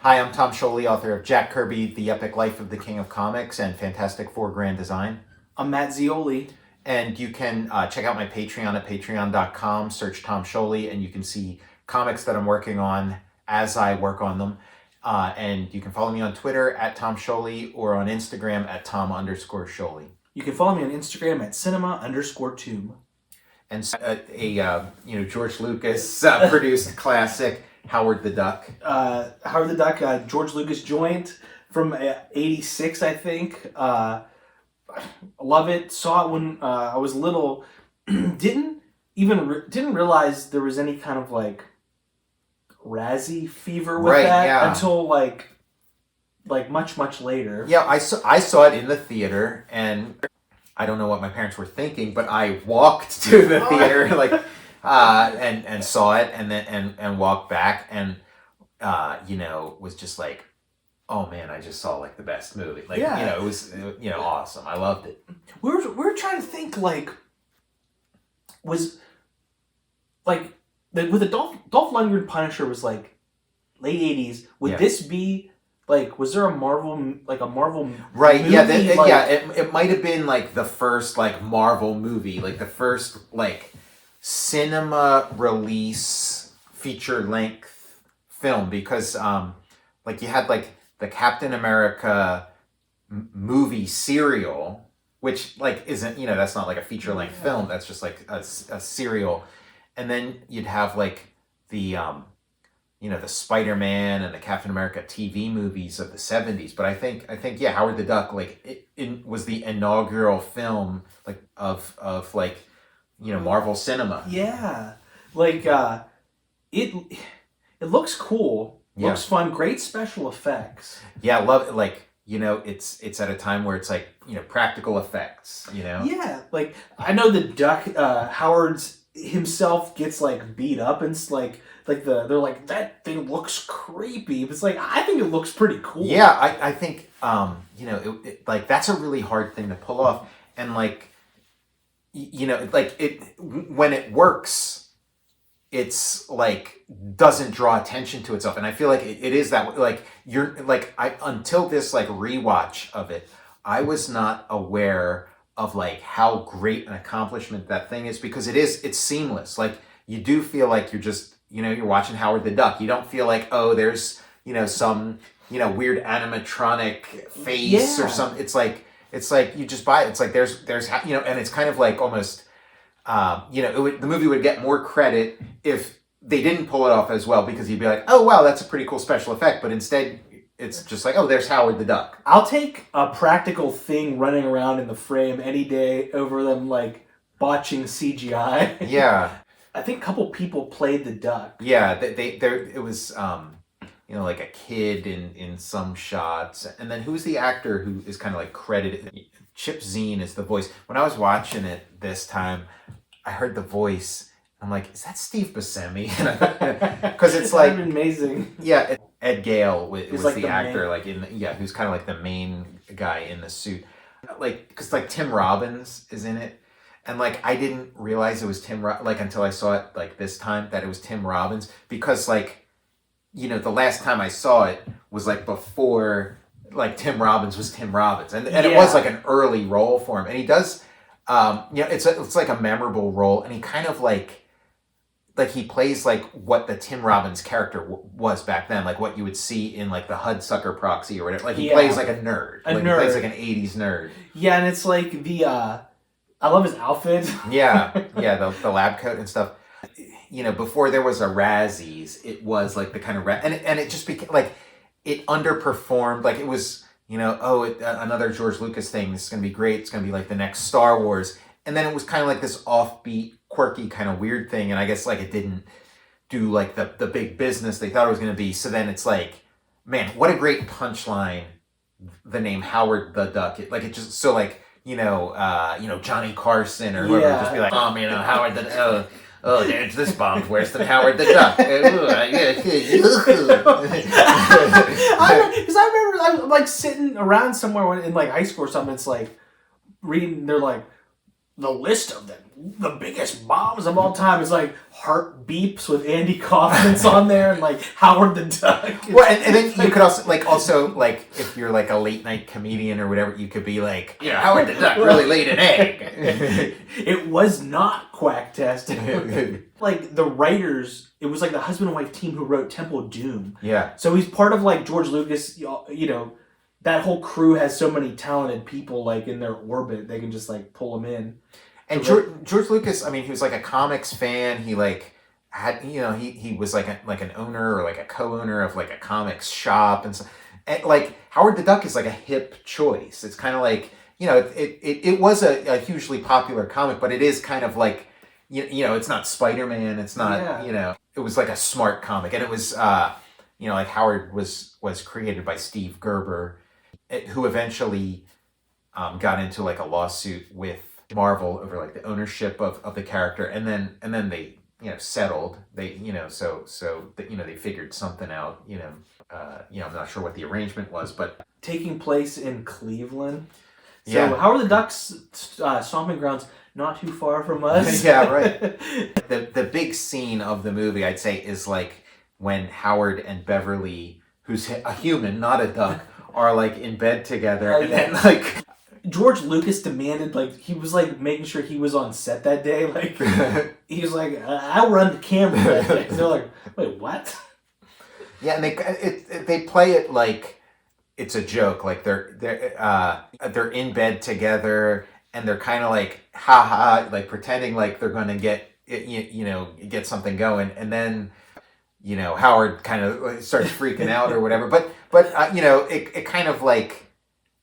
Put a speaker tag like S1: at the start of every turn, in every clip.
S1: Hi, I'm Tom Scioli, author of Jack Kirby, The Epic Life of the King of Comics, and Fantastic Four Grand Design.
S2: I'm Matt Zeoli.
S1: And you can check out my Patreon at patreon.com, search Tom Scioli, and you can see comics that I'm working on as I work on them. And you can follow me on Twitter at Tom Scioli or on Instagram at Tom_Scioli.
S2: You can follow me on Instagram at cinema_tomb.
S1: And George Lucas produced classic Howard the Duck.
S2: Howard the Duck, George Lucas joint from 86, I think. Love it. Saw it when I was little. Didn't realize there was any kind of like Razzie fever with that until like much later.
S1: Yeah, I saw it in the theater, and I don't know what my parents were thinking, but I walked to the theater and saw it, and then and walked back, and was just like, oh man, I just saw like the best movie. Like, it was awesome. I loved it.
S2: We were trying to think was with the Dolph Lundgren Punisher was like late 80s. Would this be like, was there a Marvel
S1: right?
S2: Movie?
S1: It might have been like the first like Marvel movie, like the first like cinema release feature length film, because you had like the Captain America movie serial, which like isn't, that's not like a feature length film, that's just like a serial. And then you'd have like the the Spider-Man and the Captain America TV movies of the 70s. But I think Howard the Duck it was the inaugural film like of Marvel cinema.
S2: Yeah. Like it looks cool. Looks fun. Great special effects.
S1: Yeah, I love it. Like, it's at a time where it's like, practical effects,
S2: Yeah, like I know the Duck, Howard's himself gets like beat up, and it's like they're like, that thing looks creepy, but it's like, I think it looks pretty cool.
S1: Yeah, I think like that's a really hard thing to pull off, and like when it works, it's like doesn't draw attention to itself, and I feel like it is that like you're like until this like rewatch of it, I was not aware of like how great an accomplishment that thing is, because it's seamless. Like, you do feel like you're just you're watching Howard the Duck. You don't feel like, oh, there's some weird animatronic face or something. It's like you just buy it. It's like there's and it's kind of like almost the movie would get more credit if they didn't pull it off as well, because you'd be like, oh wow, that's a pretty cool special effect, but instead it's just like, oh, there's Howard the Duck.
S2: I'll take a practical thing running around in the frame any day over them like botching CGI.
S1: Yeah.
S2: I think a couple people played the Duck.
S1: Yeah, it was like a kid in some shots, and then who's the actor who is kind of like credited? Chip Zien is the voice. When I was watching it this time, I heard the voice. I'm like, is that Steve Buscemi? Because it's like
S2: amazing.
S1: Yeah, Ed Gale was
S2: like
S1: the actor, who's kind of like the main guy in the suit. Like, because like Tim Robbins is in it, and like I didn't realize it was until I saw it like this time that it was Tim Robbins, because like the last time I saw it was like before like Tim Robbins was Tim Robbins, and it was like an early role for him, and he does it's like a memorable role, and he kind of like he plays like what the Tim Robbins character was back then, like what you would see in like the Hudsucker Proxy or whatever. Like he plays like a nerd. He plays like an 80s nerd.
S2: Yeah, and it's like I love his outfit.
S1: the lab coat and stuff. Before there was a Razzies, it was like the kind of and it just became like it underperformed. Like it was another George Lucas thing. This is gonna be great. It's gonna be like the next Star Wars. And then it was kind of like this offbeat, quirky, kind of weird thing, and I guess like it didn't do like the big business they thought it was going to be. So then it's like, man, what a great punchline! The name Howard the Duck. It just so like Johnny Carson or whoever would just be like, oh man, Howard the there's this bomb's worse than Howard the Duck.
S2: Because I remember I'm like sitting around somewhere in like high school or something. It's like reading. They're like, the list of the biggest bombs of all time is like Heart Beeps with Andy Kaufman's on there and like Howard the Duck.
S1: Well, and then you could also like if you're like a late night comedian or whatever, you could be like, you know, Howard the Duck really laid an egg.
S2: It was not Quacktastic. Like the writers, it was like the husband and wife team who wrote Temple of Doom.
S1: Yeah.
S2: So he's part of like George Lucas. You know, that whole crew has so many talented people like in their orbit. They can just like pull them in.
S1: And George Lucas, I mean, he was like a comics fan. He like had, you know, he was like an owner or like a co-owner of like a comics shop and so. And like Howard the Duck is like a hip choice. It's kind of like, you know, it was a hugely popular comic, but it is kind of like, you know, it's not Spider-Man. It's not, you know, it was like a smart comic. And it was, you know, like Howard was created by Steve Gerber, who eventually got into like a lawsuit with Marvel over like the ownership of the character. And then they, you know, settled. They, you know, so you know, they figured something out, you know, I'm not sure what the arrangement was, but
S2: taking place in Cleveland. So
S1: yeah.
S2: Howard the Duck's stomping grounds not too far from us.
S1: Yeah, right. The big scene of the movie, I'd say, is like when Howard and Beverly, who's a human, not a duck, are like in bed together, and then like
S2: George Lucas demanded, like, he was like making sure he was on set that day. Like, he was like, "I'll run the camera that day." They're like, "Wait, what?"
S1: Yeah, and they play it like it's a joke. Like they're in bed together, and they're kind of like ha ha, like pretending like they're gonna get something going, and then, you know, Howard kind of starts freaking out or whatever. But you know, it kind of like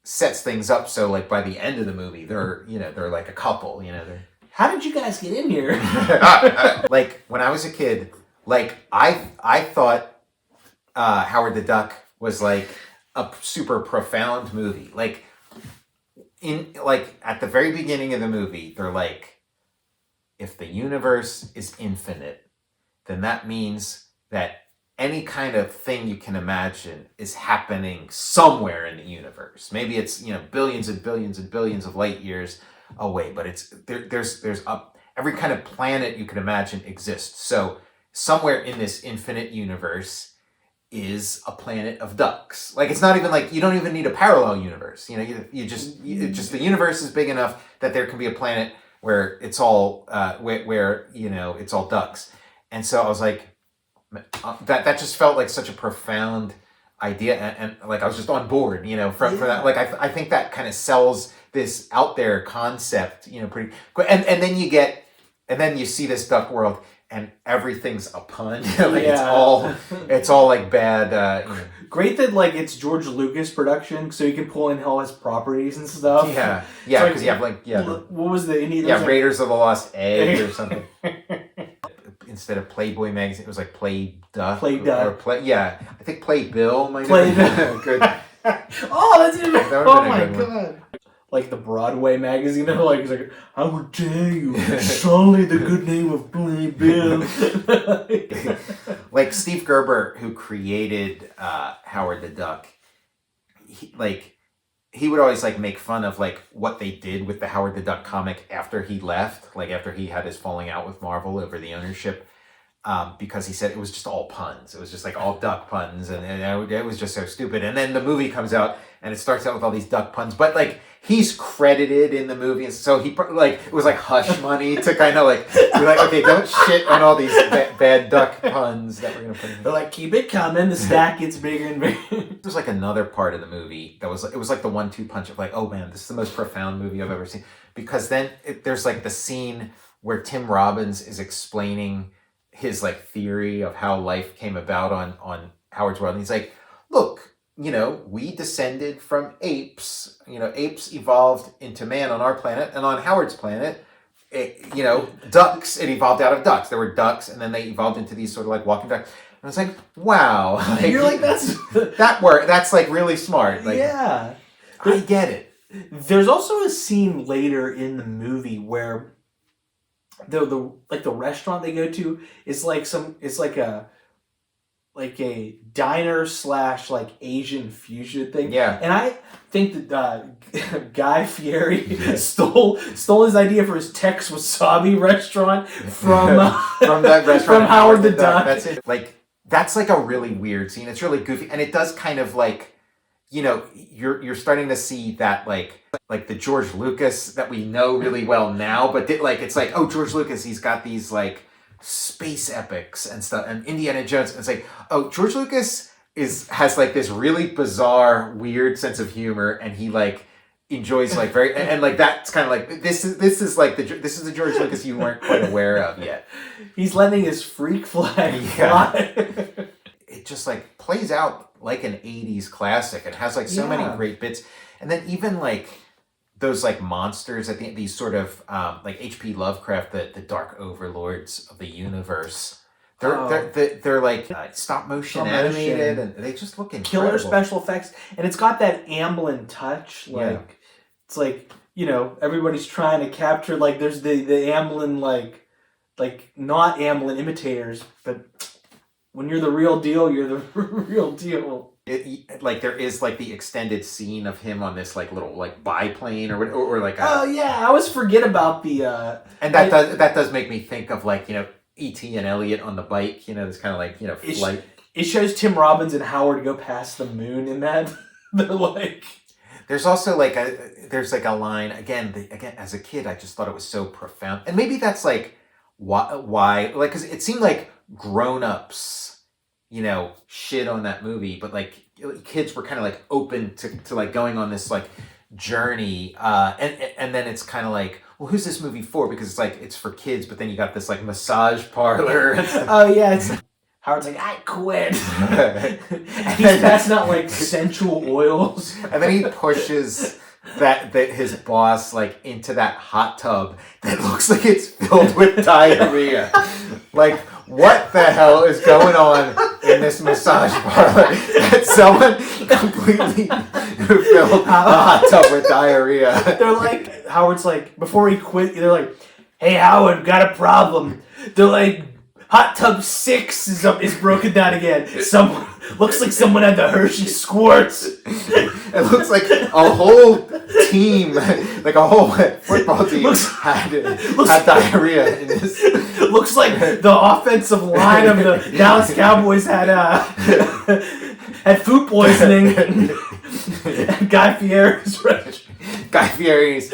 S1: sets things up so like by the end of the movie they're like a couple. You know,
S2: how did you guys get in here?
S1: Like when I was a kid, like I thought Howard the Duck was like a super profound movie. Like at the very beginning of the movie, they're like, if the universe is infinite, then that means that any kind of thing you can imagine is happening somewhere in the universe. Maybe it's, you know, billions and billions and billions of light years away, but it's there's every kind of planet you can imagine exists. So somewhere in this infinite universe is a planet of ducks. Like, it's not even like, you don't even need a parallel universe. You know, you just the universe is big enough that there can be a planet where it's all where you know, it's all ducks. And so I was like, that just felt like such a profound idea, and like I was just on board, you know, for that. Like I think that kind of sells this out there concept, you know, pretty. And then you see this duck world, and everything's a pun. Like it's all like bad. You know.
S2: Great that like it's George Lucas production, so you can pull in all his properties and stuff.
S1: Yeah,
S2: so
S1: because you have like
S2: what was the indie?
S1: Yeah, Raiders of the Lost Egg or something. Instead of Playboy magazine, it was like Play Duck. I think Playbill might have been good.
S2: Oh, that's even. Oh my god!
S1: One.
S2: Like the Broadway magazine, they're like, it's like, "I would dare you, sully the good name of Playbill."
S1: Like Steve Gerber, who created Howard the Duck, he would always like make fun of like what they did with the Howard the Duck comic after he left, like after he had his falling out with Marvel over the ownership, because he said it was just all puns. It was just like all duck puns, and it was just so stupid. And then the movie comes out, and it starts out with all these duck puns, but like he's credited in the movie, and so he like, it was like hush money to kind of like be like, okay, don't shit on all these bad duck puns that we're gonna put in.
S2: They're like, keep it coming. The stack gets bigger and bigger.
S1: There's like another part of the movie that was like the 1-2 punch of like, oh man, this is the most profound movie I've ever seen, because then there's like the scene where Tim Robbins is explaining his like theory of how life came about on Howard's World, and he's like, look, you know, we descended from apes. You know, apes evolved into man on our planet, and on Howard's planet, you know, ducks. It evolved out of ducks. There were ducks, and then they evolved into these sort of like walking ducks. And I was like, wow, like,
S2: you're like, that's
S1: that's like really smart. Like,
S2: yeah,
S1: I get it.
S2: There's also a scene later in the movie where the restaurant they go to is like like a diner / like Asian fusion thing.
S1: Yeah.
S2: And I think that Guy Fieri stole his idea for his Tex Wasabi restaurant from
S1: from that restaurant
S2: from Howard the Duck.
S1: That's it. Like, that's like a really weird scene. It's really goofy, and it does kind of like, you know, you're starting to see that like the George Lucas that we know really well now, but like it's like, oh, George Lucas, he's got these like space epics and stuff, and Indiana Jones. And it's like, oh, George Lucas has like this really bizarre, weird sense of humor, and he like enjoys like very and like that's kind of like this is the George Lucas you weren't quite aware of yet.
S2: He's letting his freak flag fly.
S1: It just like plays out like an 80s classic. It has like so many great bits, and then even like those like monsters, I think these sort of like H.P. Lovecraft, the dark overlords of the universe. They're like stop motion animated, and they just look incredible.
S2: Killer special effects, and it's got that Amblin touch. Like it's like, you know, everybody's trying to capture, like there's the Amblin like not Amblin imitators, but when you're the real deal, you're the real deal.
S1: Like there is like the extended scene of him on this like little like biplane or like
S2: oh yeah, I always forget about the
S1: and that does make me think of like, you know, E.T. and Elliot on the bike, you know, this kind of like, you know, flight.
S2: It shows Tim Robbins and Howard go past the moon in that. They're like,
S1: there's also like a line again as a kid I just thought it was so profound, and maybe that's like why like, because it seemed like grown-ups, you know, shit on that movie, but like kids were kind of like open to like going on this like journey, and then it's kind of like, well, who's this movie for? Because it's like it's for kids, but then you got this like massage parlor.
S2: Oh yeah, it's Howard's like, I quit. He's passing out like sensual oils,
S1: and then he pushes that his boss like into that hot tub that looks like it's filled with diarrhea. Like, what the hell is going on in this massage parlor that someone completely filled a hot tub with diarrhea?
S2: They're like, Howard's like, before he quit, they're like, hey Howard, got a problem. They're like, hot tub 6 is broken down again. Someone looks like someone had the Hershey squirts.
S1: It looks like a whole team, like a whole football team, had diarrhea in this.
S2: Looks like the offensive line of the Dallas Cowboys had food poisoning at Guy Fieri's restaurant.
S1: Guy Fieri's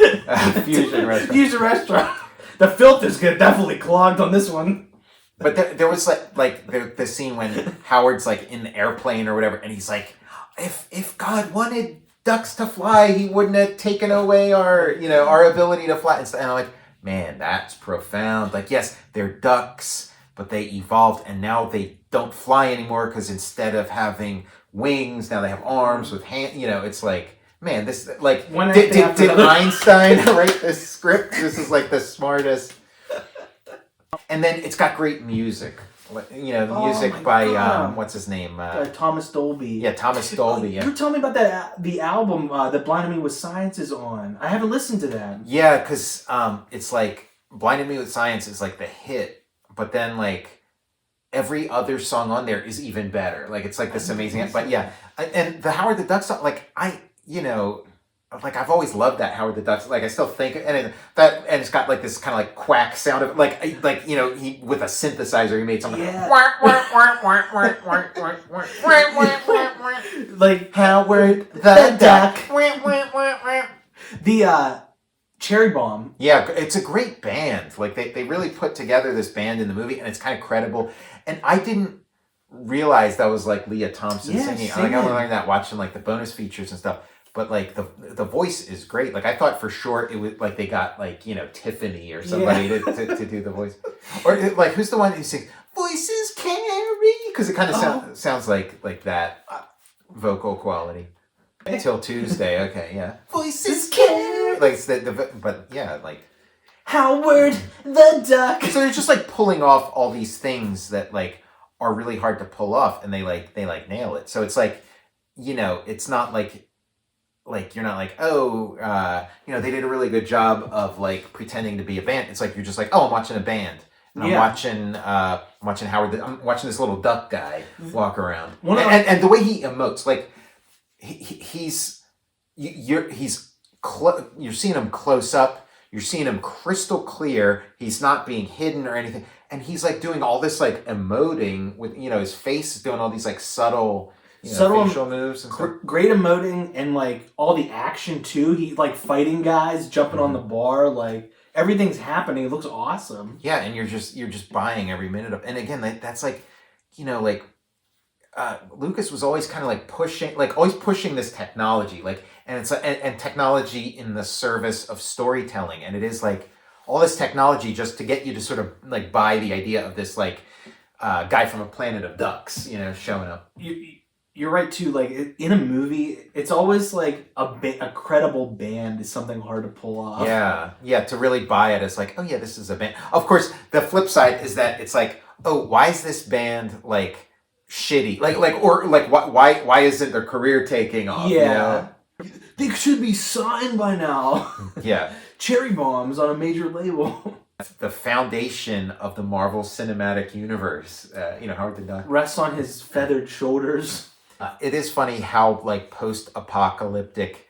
S1: fusion restaurant.
S2: The filter's definitely clogged on this one.
S1: But there was like the scene when Howard's like in the airplane or whatever, and he's like, if God wanted ducks to fly, he wouldn't have taken away our ability to fly. And I'm like, man, that's profound. Like, yes, they're ducks, but they evolved, and now they don't fly anymore because instead of having wings, now they have arms with hands. You know, it's like, man, this like did Einstein write this script? This is like the smartest. And then it's got great music. You know, the music by what's his name?
S2: Thomas Dolby.
S1: Yeah, Thomas Dolby.
S2: You were telling me about that the album that Blinded Me with Science is on. I haven't listened to that.
S1: Yeah, because it's like Blinded Me with Science is like the hit, but then like every other song on there is even better. Like it's like this amazing. But yeah, and the Howard the Duck song, like like I've always loved that Howard the Duck. Like I still think, and it's got like this kind of like quack sound of like you know, he with a synthesizer he made something
S2: like
S1: Howard the Duck.
S2: The Cherry Bomb.
S1: Yeah, it's a great band. Like they really put together this band in the movie, and it's kind of credible. And I didn't realize that was like Leah Thompson singing. Like I learned that watching like the bonus features and stuff. But like the voice is great. Like I thought for sure it was like they got like, you know, Tiffany or somebody to do the voice. Or like who's the one who sings Voices Carry? Because it kind of sounds like that vocal quality. Until Tuesday, okay, yeah. Voices Carry. Like it's but yeah, like
S2: Howard the Duck.
S1: So they're just like pulling off all these things that like are really hard to pull off, and they nail it. So it's like, you know, it's not like you're not like, oh, you know, they did a really good job of like pretending to be a band. It's like you're just like, oh, I'm watching a band, And I'm watching I'm watching this little duck guy walk around. And the way he emotes, like you're seeing him close up, you're seeing him crystal clear, he's not being hidden or anything, and he's like doing all this like emoting with, his face is doing all these like subtle facial moves and stuff.
S2: Great emoting, and like all the action too. He like fighting guys, jumping on the bar, like everything's happening. It looks awesome.
S1: Yeah, and you're just buying every minute of. And again, that's like, Lucas was always kind of like pushing this technology, like, and it's and technology in the service of storytelling, and it is like all this technology just to get you to sort of like buy the idea of this like guy from a planet of ducks, showing up.
S2: You're right too. Like in a movie, it's always like a credible band is something hard to pull off.
S1: Yeah. To really buy it, it's like, oh yeah, this is a band. Of course, the flip side is that it's like, oh, why is this band like shitty? Why isn't their career taking off?
S2: Yeah, they should be signed by now.
S1: Yeah,
S2: cherry bombs on a major label.
S1: The foundation of the Marvel Cinematic Universe. Howard the Duck
S2: rests on his feathered shoulders.
S1: It is funny how like post-apocalyptic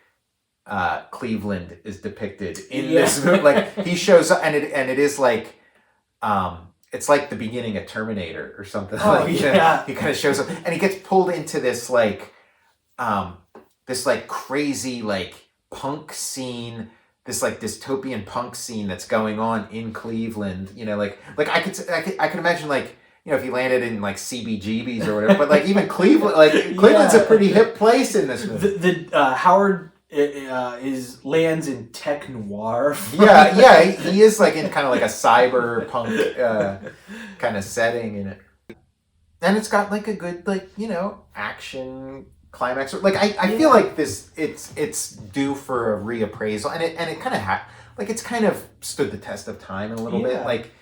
S1: Cleveland is depicted in this movie. Like he shows up, and it is like it's like the beginning of Terminator or something.
S2: Oh,
S1: he kind of shows up, and he gets pulled into this like crazy like punk scene, this like dystopian punk scene that's going on in Cleveland. I could imagine like, if he landed in like CBGB's or whatever, but like even Cleveland, Cleveland's a pretty hip place in this movie.
S2: The Howard lands in tech noir.
S1: He is like in kind of like a cyberpunk kind of setting in it, and it's got like a good like action climax. Like I feel like it's due for a reappraisal, and it kind of it's kind of stood the test of time in a little bit. Like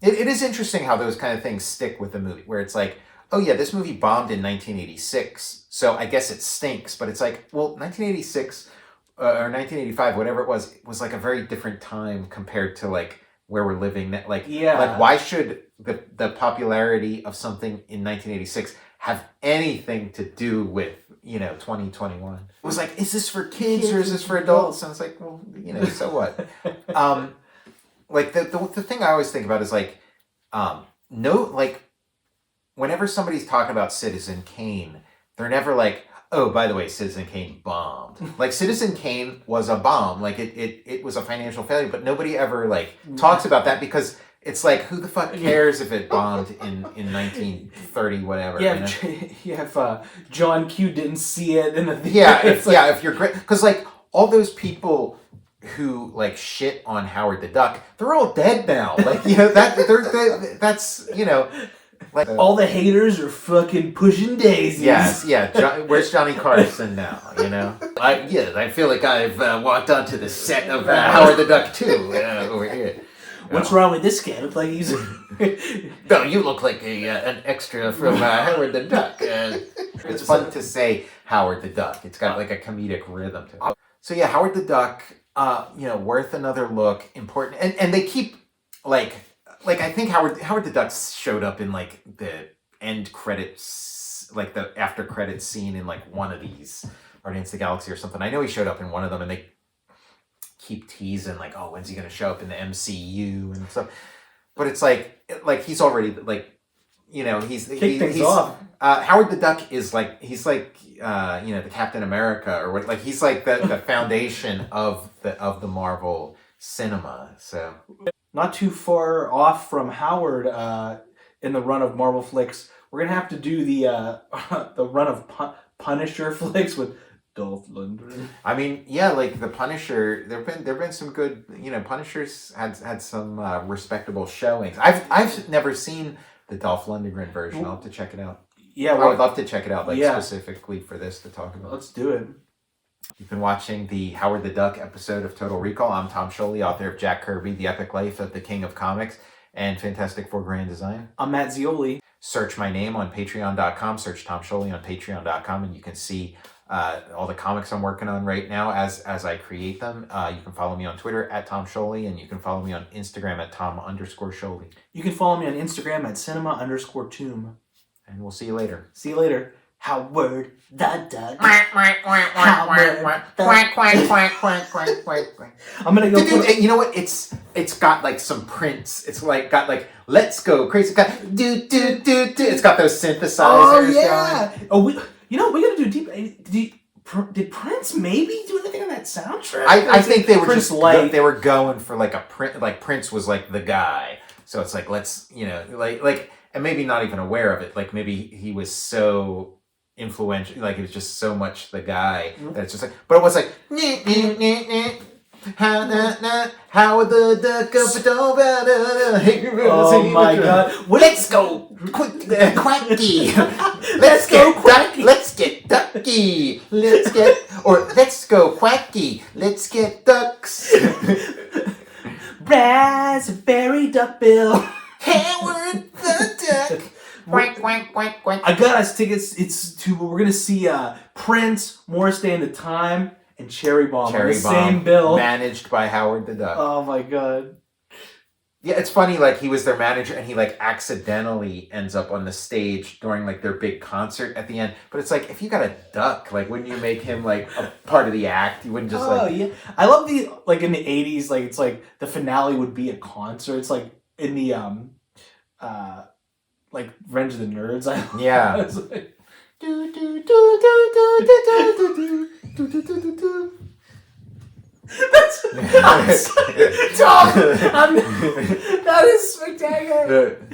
S1: it is interesting how those kind of things stick with the movie, where it's like, oh yeah, this movie bombed in 1986, so I guess it stinks. But it's like, well, 1986 or 1985, whatever it was like a very different time compared to like where we're living. Like why should the popularity of something in 1986 have anything to do with 2021? It was like, is this for kids or is this for adults? And it's like, well, so what? Like the thing I always think about is like, whenever somebody's talking about Citizen Kane, they're never like, oh, by the way, Citizen Kane bombed. Like Citizen Kane was a bomb. Like it was a financial failure, but nobody ever like talks about that, because it's like, who the fuck cares if it bombed in 1930 whatever?
S2: If John Q didn't see it in the
S1: theater. If you're great, because like all those people who like shit on Howard the Duck, they're all dead now. Like that's like
S2: all the haters are fucking pushing daisies.
S1: Yes, where's Johnny Carson now? I feel like I've walked onto the set of Howard the Duck too over here.
S2: What's wrong with this guy? Look like he's
S1: no, you look like an extra from Howard the Duck. It's fun to say Howard the Duck. It's got like a comedic rhythm to it. So yeah, Howard the Duck, worth another look, important, and they keep like I think Howard the Duck showed up in like the end credits, like the after credits scene in like one of these Guardians of the Galaxy or something. I know he showed up in one of them, and they keep teasing like, oh, when's he gonna show up in the MCU and stuff. But it's like he's already like, he's
S2: off.
S1: Howard the Duck is like, he's like the Captain America or what, like he's like the foundation of the Marvel cinema. So
S2: not too far off from Howard in the run of Marvel flicks. We're gonna have to do the run of Punisher flicks with Dolph Lundgren.
S1: I mean, like the Punisher, there've been some good, Punishers had some respectable showings. I've never seen the Dolph Lundgren version. I'll have to check it out.
S2: Yeah,
S1: I would love to check it out, specifically for this to talk about.
S2: Let's do it.
S1: You've been watching the Howard the Duck episode of Total Recall. I'm Tom Scioli, author of Jack Kirby, The Epic Life of the King of Comics, and Fantastic Four Grand Design.
S2: I'm Matt Zeoli.
S1: search my name on patreon.com, search Tom Scioli on patreon.com, and you can see all the comics I'm working on right now as I create them. You can follow me on Twitter at Tom Scioli, and you can follow me on Instagram at Tom_Scioli.
S2: You can follow me on Instagram at cinema_tomb.
S1: And we'll see you later.
S2: See you later. Howard the Duck. I'm gonna go.
S1: You know what? It's got like some Prince. It's like got like Let's Go Crazy. It's got It's got those synthesizers.
S2: Oh yeah. Going. We gotta do deep. Did Prince maybe do anything on that soundtrack?
S1: I think they were
S2: Prince
S1: just
S2: light.
S1: they were going for like a Prince. Like Prince was like the guy. So it's like let's like and maybe not even aware of it. Like maybe he was so influential, like it was just so much the guy that it's just like, but it was like how the duck up
S2: oh my god,
S1: let's go quacky, let's go quacky, let's get ducky, let's go quacky, let's get ducks.
S2: Raspberry duck bill.
S1: Howard the Duck. Quack, quack, quack, quack.
S2: I got us tickets. We're gonna see Prince, Morris Day and the Time, and Cherry Bomb on the same bill.
S1: Managed by Howard the Duck.
S2: Oh my god.
S1: Yeah, it's funny, like he was their manager and he like accidentally ends up on the stage during like their big concert at the end. But it's like, if you got a duck, like wouldn't you make him like a part of the act? You wouldn't just
S2: yeah. I love the, like in the 80s, like it's like the finale would be a concert. It's like in the like Revenge of the Nerds.
S1: Yeah.
S2: It's like, that's Tom. That is spectacular.